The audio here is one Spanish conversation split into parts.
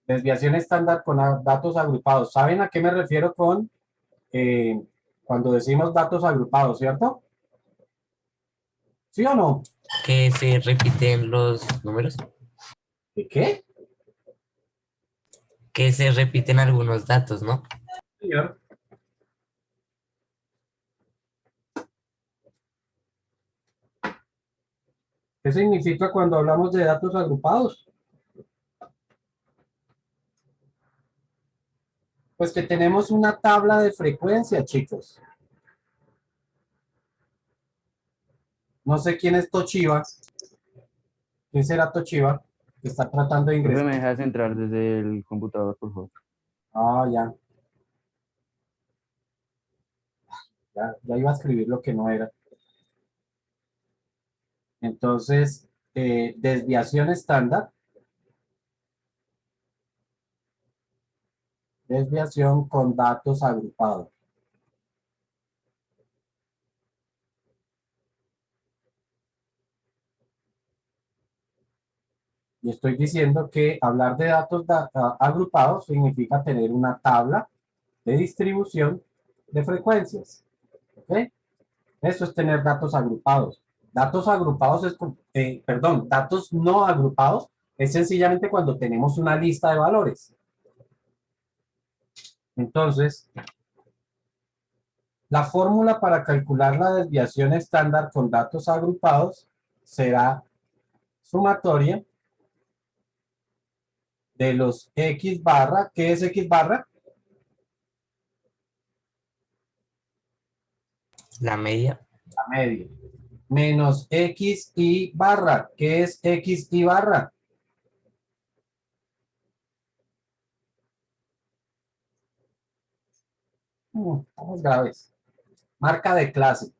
Desviación estándar con datos agrupados. ¿Saben a qué me refiero con cuando decimos datos agrupados, cierto? ¿Sí o no? Que se repiten los números, ¿De qué? que se repiten algunos datos, ¿no? Señor. ¿Qué significa cuando hablamos de datos agrupados? Pues que tenemos una tabla de frecuencia, chicos. No sé quién es Toshiba. ¿Quién será Toshiba? Que está tratando de Profe, ingresar. ¿me dejas entrar desde el computador, por favor? Ah, ya. Ya iba a escribir lo que no era. Entonces, desviación estándar. Desviación con datos agrupados. Y estoy diciendo que hablar de datos agrupados significa tener una tabla de distribución de frecuencias. ¿Ok? Eso es tener datos agrupados. Datos agrupados es, perdón, datos no agrupados es sencillamente cuando tenemos una lista de valores. Entonces, la fórmula para calcular la desviación estándar con datos agrupados será sumatoria de los X barra. ¿Qué es X barra? La media, La media. Menos X y barra. ¿Qué es X y barra? Estamos graves. Marca de clase.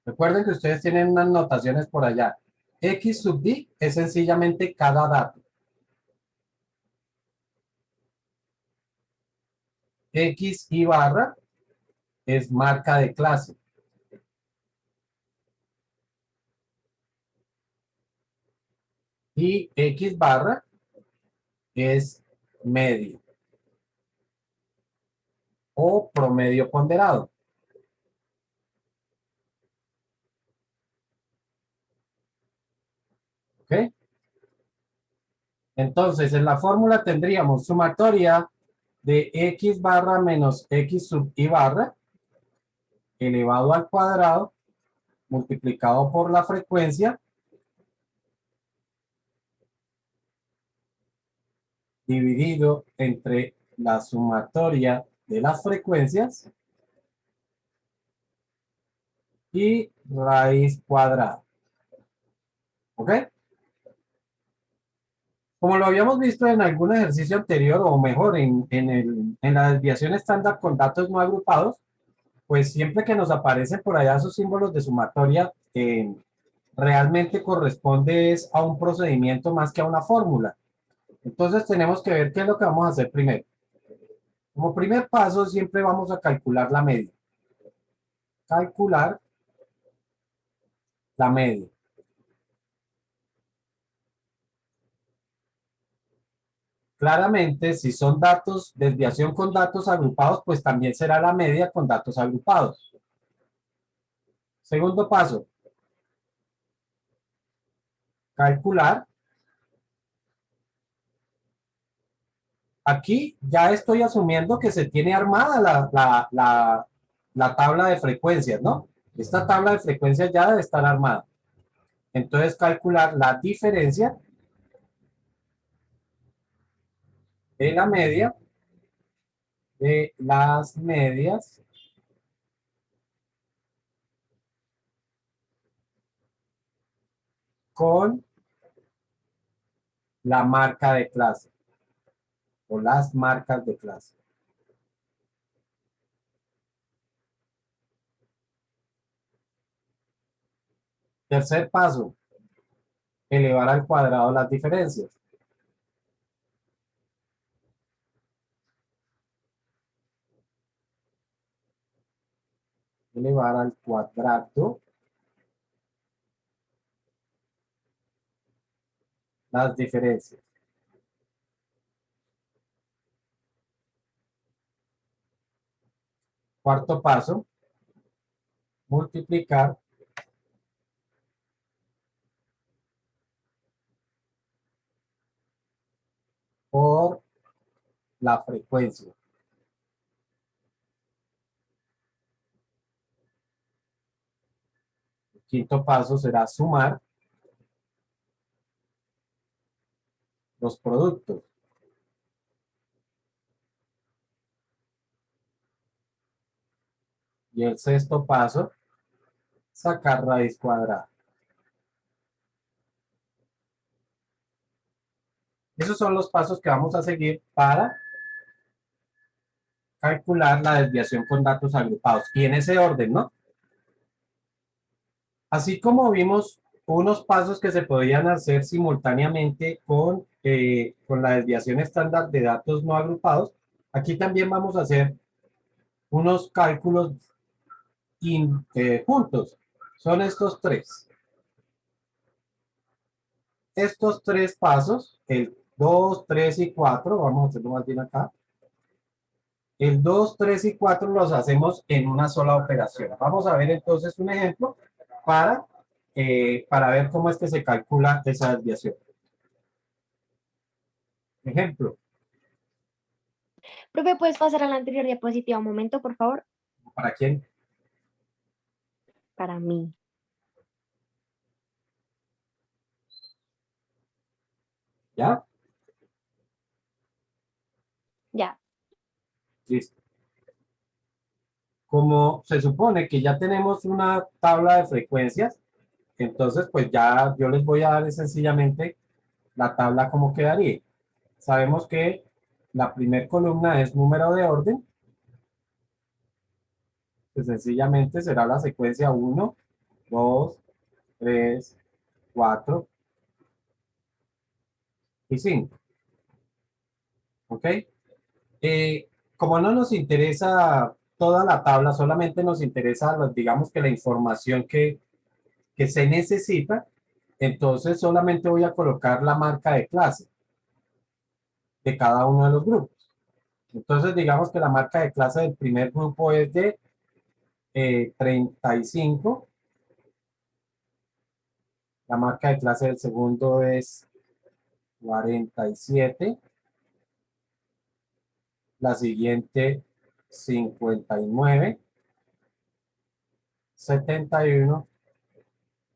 Recuerden que ustedes tienen unas notaciones por allá. X sub D es sencillamente cada dato. X y barra es marca de clase. Y X barra es medio o promedio ponderado. ¿Ok? Entonces, en la fórmula tendríamos sumatoria de X barra menos X sub I barra elevado al cuadrado multiplicado por la frecuencia dividido entre la sumatoria de las frecuencias y raíz cuadrada. ¿Ok? Como lo habíamos visto en algún ejercicio anterior, o mejor, en la desviación estándar con datos no agrupados, pues siempre que nos aparecen por allá esos símbolos de sumatoria, realmente corresponde es a un procedimiento más que a una fórmula. Entonces tenemos que ver qué es lo que vamos a hacer primero. Como primer paso, siempre vamos a calcular la media. Calcular la media. Claramente, si son datos, desviación con datos agrupados, pues también será la media con datos agrupados. Segundo paso, calcular. Aquí ya estoy asumiendo que se tiene armada la tabla de frecuencias, ¿no? Esta tabla de frecuencias ya debe estar armada. Entonces, calcular la diferencia de la media de las medias con la marca de clase o las marcas de clase. Tercer paso, elevar al cuadrado las diferencias. Elevar al cuadrado las diferencias. Cuarto paso, multiplicar por la frecuencia. El quinto paso será sumar los productos. Y el sexto paso, sacar raíz cuadrada. Esos son los pasos que vamos a seguir para calcular la desviación con datos agrupados. Y en ese orden, ¿no? Así como vimos unos pasos que se podían hacer simultáneamente con la desviación estándar de datos no agrupados, aquí también vamos a hacer unos cálculos juntos. Son estos tres. Estos tres pasos, el 2, 3 y 4, vamos a hacerlo más bien acá. El 2, 3 y 4 los hacemos en una sola operación. Vamos a ver entonces un ejemplo para ver cómo es que se calcula esa desviación. Ejemplo, Profe, ¿puedes pasar a la anterior diapositiva un momento, por favor? ¿para quién? Para mí. ¿Ya? Ya. Listo. Como se supone que ya tenemos una tabla de frecuencias, entonces pues ya yo les voy a dar sencillamente la tabla como quedaría. Sabemos que la primera columna es número de orden, que sencillamente será la secuencia 1, 2, 3, 4 y 5. ¿Ok? Como no nos interesa toda la tabla, solamente nos interesa, digamos que la información que se necesita, entonces solamente voy a colocar la marca de clase de cada uno de los grupos. Entonces digamos que la marca de clase del primer grupo es de 35, la marca de clase del segundo es 47, la siguiente 59, 71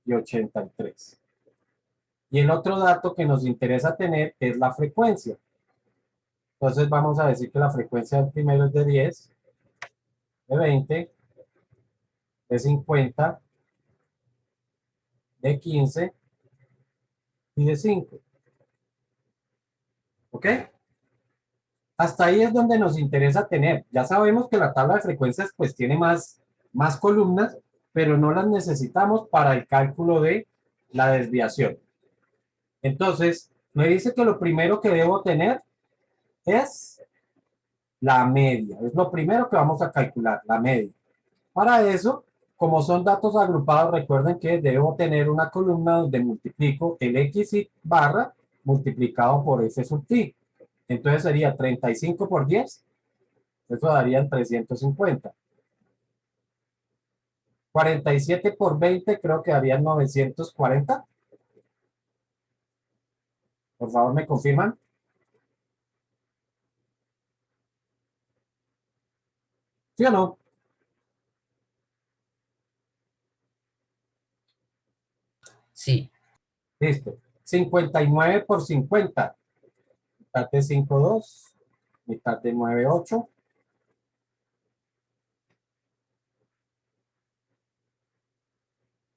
y 83. Y el otro dato que nos interesa tener es la frecuencia. Entonces vamos a decir que la frecuencia del primero es de 10, de 20, de 50, de 15 y de 5. ¿Ok? Hasta ahí es donde nos interesa tener. Ya sabemos que la tabla de frecuencias pues tiene más columnas, pero no las necesitamos para el cálculo de la desviación. Entonces, me dice que lo primero que debo tener es la media. Es lo primero que vamos a calcular, la media. Para eso, como son datos agrupados, recuerden que debo tener una columna donde multiplico el x barra multiplicado por s sub t. Entonces sería 35 por 10, eso daría 350. 47 por 20 creo que darían 940. Por favor, ¿me confirman? ¿Sí o no? Sí, Listo. 59 por 50. Mitad de 5, 2. Mitad de 9, 8.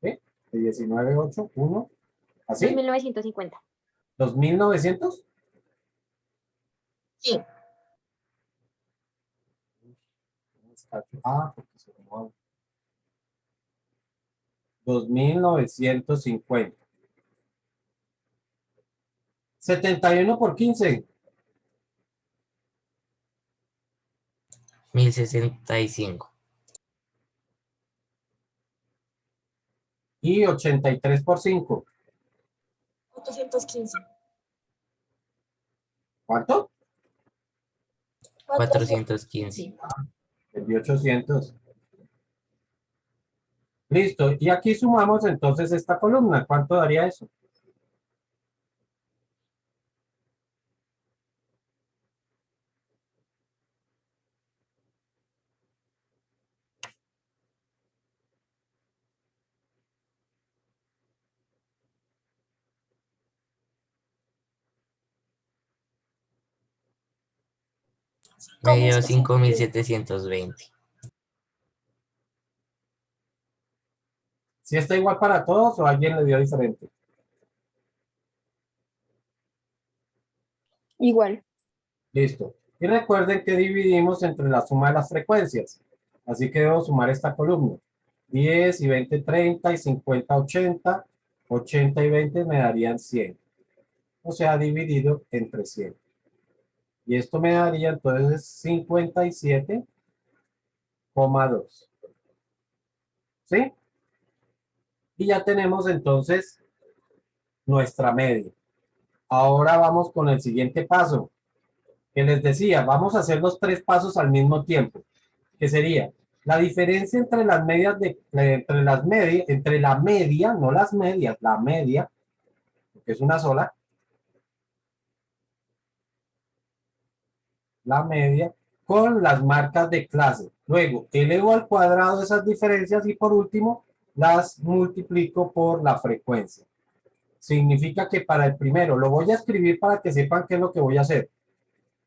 ¿Sí? De 19, 8, 1. ¿Así? 2.950. 2900. Sí. Ah, porque se tomó 2950. 71 por 15. 1065. Y 83 por 5. 815. ¿Cuánto? 415. El de 800. Listo. Y aquí sumamos entonces esta columna. ¿Cuánto daría eso? Me dio 5720. ¿Si está igual para todos o alguien le dio diferente? Igual. Listo. Y recuerden que dividimos entre la suma de las frecuencias. Así que debo sumar esta columna. 10 y 20, 30 y 50, 80. 80 y 20 me darían 100. O sea, dividido entre 100. Y esto me daría entonces 57,2. ¿Sí? Y ya tenemos entonces nuestra media. Ahora vamos con el siguiente paso, que les decía, vamos a hacer los tres pasos al mismo tiempo, que sería la diferencia entre las medias entre la media, no las medias, la media, que es una sola, la media, con las marcas de clase. Luego, elevo al cuadrado esas diferencias y por último, las multiplico por la frecuencia. Significa que para el primero, lo voy a escribir para que sepan qué es lo que voy a hacer.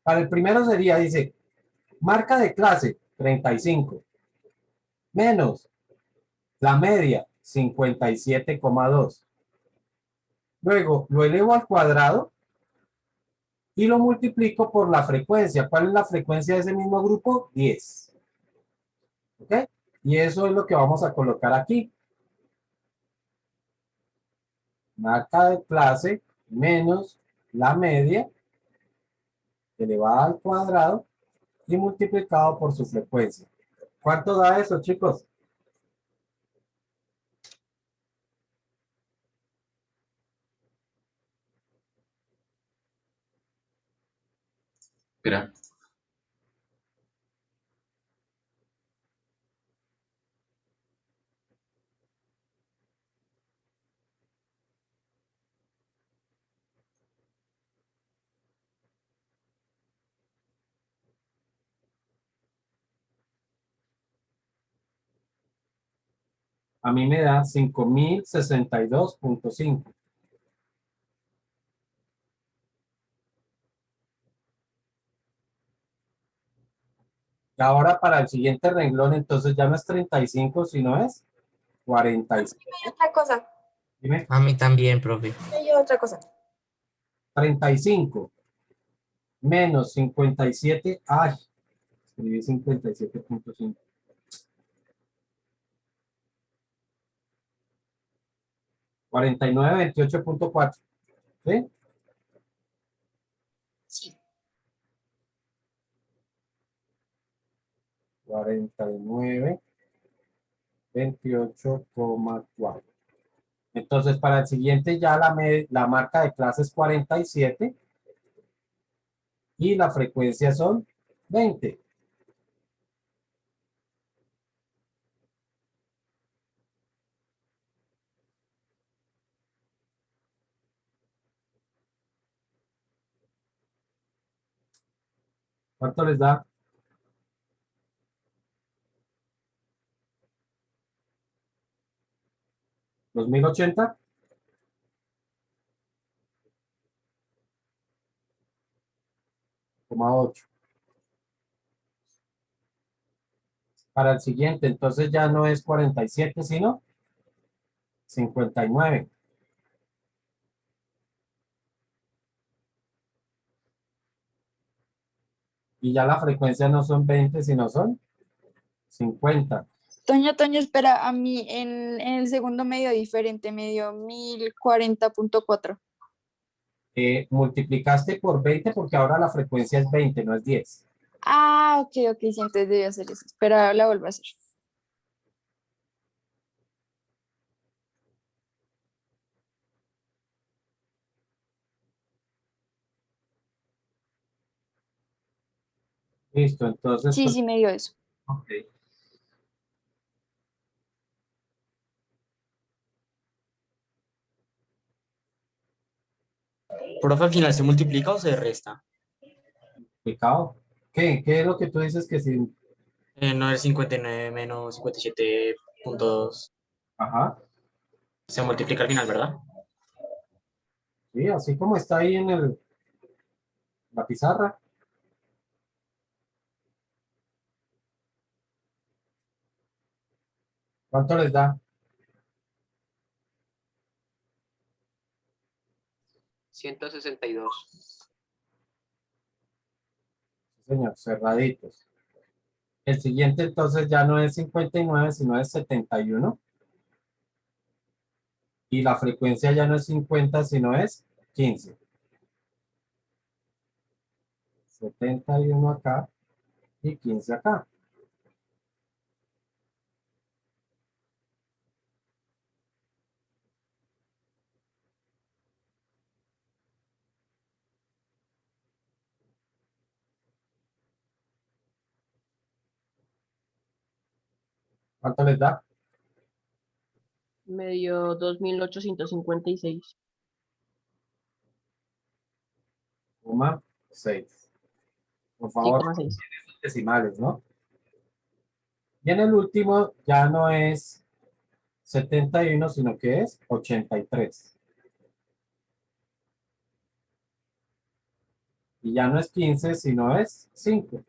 Para el primero sería, dice, marca de clase 35, menos la media 57,2. Luego lo elevo al cuadrado y lo multiplico por la frecuencia. ¿Cuál es la frecuencia de ese mismo grupo? 10. ¿Ok? Y eso es lo que vamos a colocar aquí. Marca de clase menos la media elevada al cuadrado y multiplicado por su frecuencia. ¿Cuánto da eso, chicos? Espera, A mí me da 5062,5. Ahora para el siguiente renglón, entonces ya no es 35, sino es 45. Hay otra cosa. Dime, A mí también, profe. Hay otra cosa. 35 menos 57. Ay, escribí 57,5. 49,28,4. ¿Sí? Sí. 49,28,4. Entonces, para el siguiente ya la marca de clase es 47 y la frecuencia son 20. ¿Cuánto les da? 2080. Coma 8. Para el siguiente, entonces ya no es 47, sino 59. Y ya la frecuencia no son 20, sino son 50. Toño, espera, a mí en el segundo medio diferente, me dio 1040.4. Multiplicaste por 20 porque ahora la frecuencia es 20, no es 10. Ah, ok, sí, entonces debí hacer eso. Espera, la vuelvo a hacer. Listo, entonces, Sí, pues, sí me dio eso. ok. Profe, al final se multiplica o se resta. Complicado. ¿Qué? ¿Qué es lo que tú dices que sí? No es 59 menos 57.2. Ajá, Se multiplica al final, ¿verdad? sí, así como está ahí en la pizarra. ¿Cuánto les da? 162. Sí, señor, cerraditos. El siguiente entonces ya no es 59 sino es 71. Y la frecuencia ya no es 50 sino es 15. 71 acá y 15 acá. ¿Cuánto les da? Me dio 2856. Suma 6. Por favor, 6,6. decimales, ¿no? Y en el último ya no es 71 sino que es 83. Y ya no es 15 sino es 5.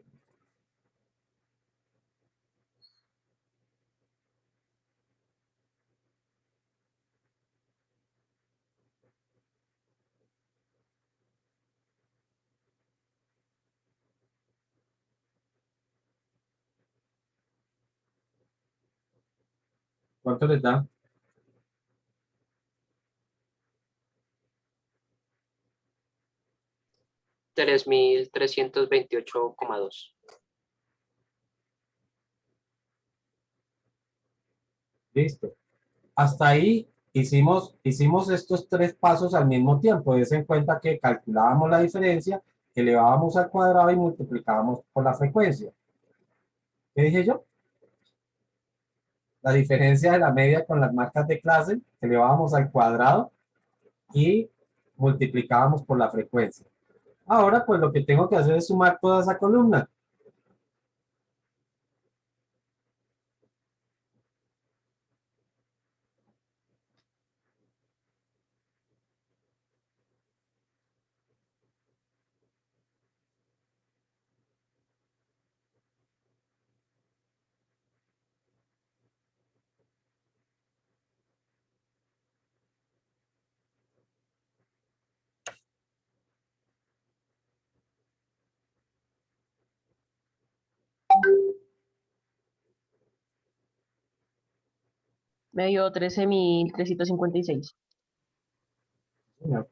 ¿Cuánto les da? 3328,2. Listo. Hasta ahí hicimos estos tres pasos al mismo tiempo. Des en cuenta que calculábamos la diferencia, elevábamos al cuadrado y multiplicábamos por la frecuencia. ¿Qué dije yo? La diferencia de la media con las marcas de clase, elevábamos al cuadrado y multiplicábamos por la frecuencia. Ahora, pues lo que tengo que hacer es sumar toda esa columna. Me dio 13.356. Señor.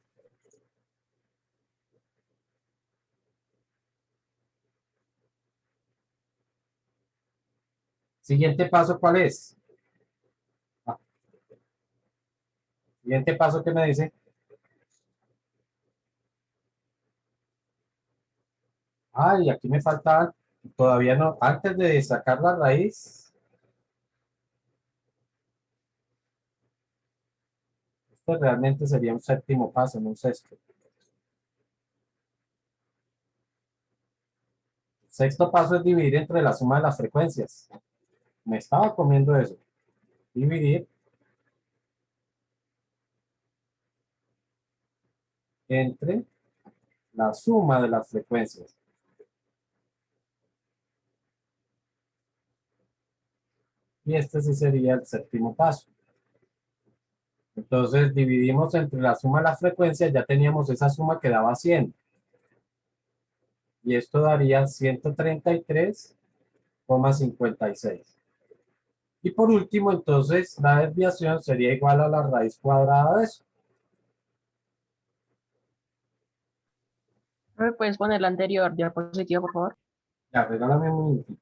Siguiente paso, ¿cuál es? Ah, siguiente paso, ¿qué me dice? Ay, aquí me falta, todavía no, antes de sacar la raíz, este realmente sería un séptimo paso, no un sexto. El sexto paso es dividir entre la suma de las frecuencias. Me estaba comiendo eso. Dividir entre la suma de las frecuencias. Y este sí sería el séptimo paso. Entonces dividimos entre la suma de las frecuencias, ya teníamos esa suma que daba 100. Y esto daría 133,56. Y por último, entonces, la desviación sería igual a la raíz cuadrada de eso. ¿Me puedes poner la anterior diapositiva, por favor? Ya, regálame un minutito.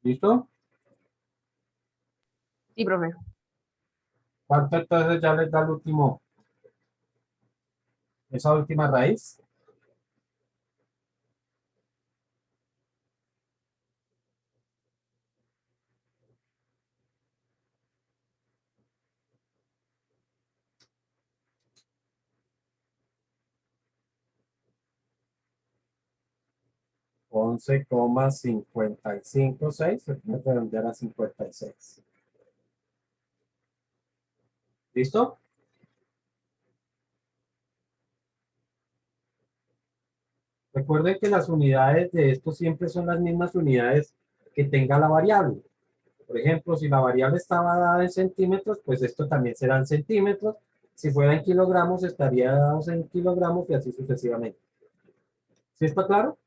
¿Listo? Sí, profe. ¿Cuánto entonces ya les da el último, esa última raíz? Once coma 55,6, se puede redondear a 56. ¿Listo? Recuerden que las unidades de esto siempre son las mismas unidades que tenga la variable. Por ejemplo, si la variable estaba dada en centímetros, pues esto también será en centímetros. Si fuera en kilogramos, estaría dado en kilogramos y así sucesivamente. ¿Sí está claro?